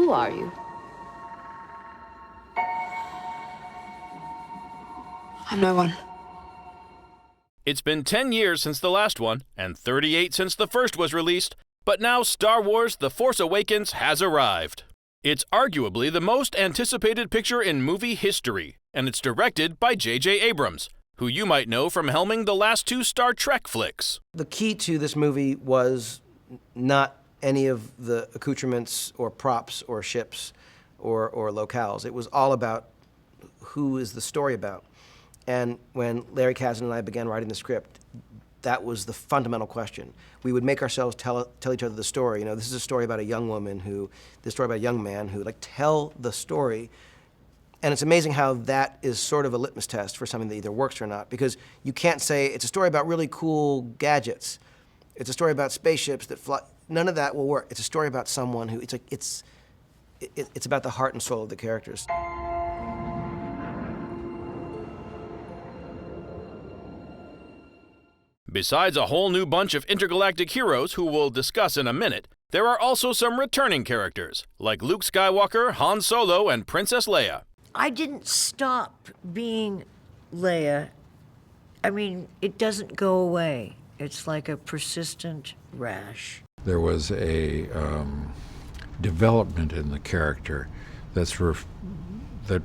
Who are you? I'm no one. It's been 10 years since the last one, and 38 since the first was released, but now Star Wars The Force Awakens has arrived. It's arguably the most anticipated picture in movie history, and it's directed by J.J. Abrams, who you might know from helming the last 2 Star Trek flicks. The key to this movie was not any of the accoutrements or props or ships or locales. It was all about who is the story about. And when Larry Kasdan and I began writing the script, that was the fundamental question. We would make ourselves tell each other the story. You know, this is a story about a young woman this story about a young man who, tell the story. And it's amazing how that is sort of a litmus test for something that either works or not, because you can't say it's a story about really cool gadgets. It's a story about spaceships that fly. None of that will work. It's a story about someone who, it's about the heart and soul of the characters. Besides a whole new bunch of intergalactic heroes who we'll discuss in a minute, there are also some returning characters, like Luke Skywalker, Han Solo, and Princess Leia. I didn't stop being Leia. I mean, it doesn't go away. It's like a persistent rash. There was a development in the character that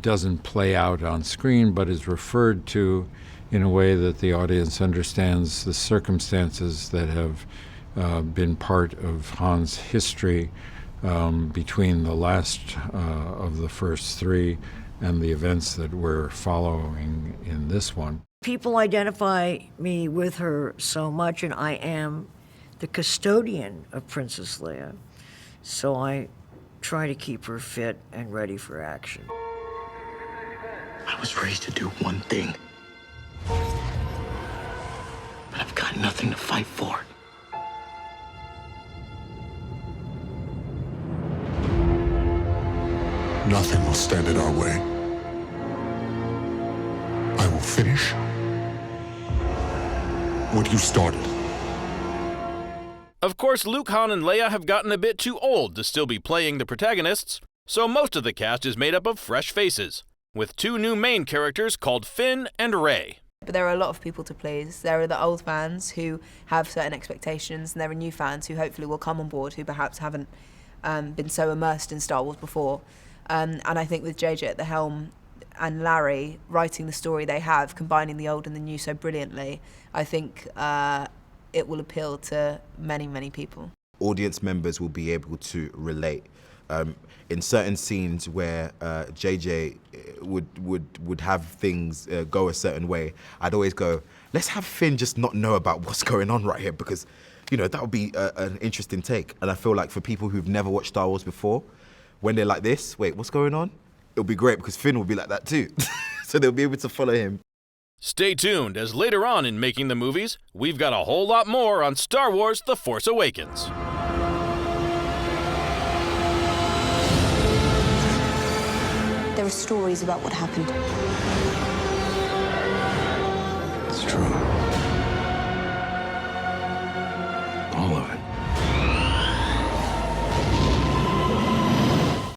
doesn't play out on screen, but is referred to in a way that the audience understands the circumstances that have been part of Han's history between the last of the first 3 and the events that we're following in this one. People identify me with her so much, and I am the custodian of Princess Leia, so I try to keep her fit and ready for action. I was raised to do one thing, but I've got nothing to fight for. Nothing will stand in our way. I will finish what you started. Of course, Luke, Han, and Leia have gotten a bit too old to still be playing the protagonists, so most of the cast is made up of fresh faces, with 2 new main characters called Finn and Rey. But there are a lot of people to please. There are the old fans who have certain expectations, and there are new fans who hopefully will come on board who perhaps haven't been so immersed in Star Wars before. And I think with JJ at the helm and Larry writing the story they have, combining the old and the new so brilliantly, I think it will appeal to many, many people. Audience members will be able to relate. In certain scenes where JJ would have things go a certain way, I'd always go, let's have Finn just not know about what's going on right here, because, you know, that would be an interesting take. And I feel like for people who've never watched Star Wars before, when they're like this, wait, what's going on? It'll be great because Finn will be like that too. So they'll be able to follow him. Stay tuned, as later on in Making the Movies, we've got a whole lot more on Star Wars The Force Awakens. There are stories about what happened. It's true.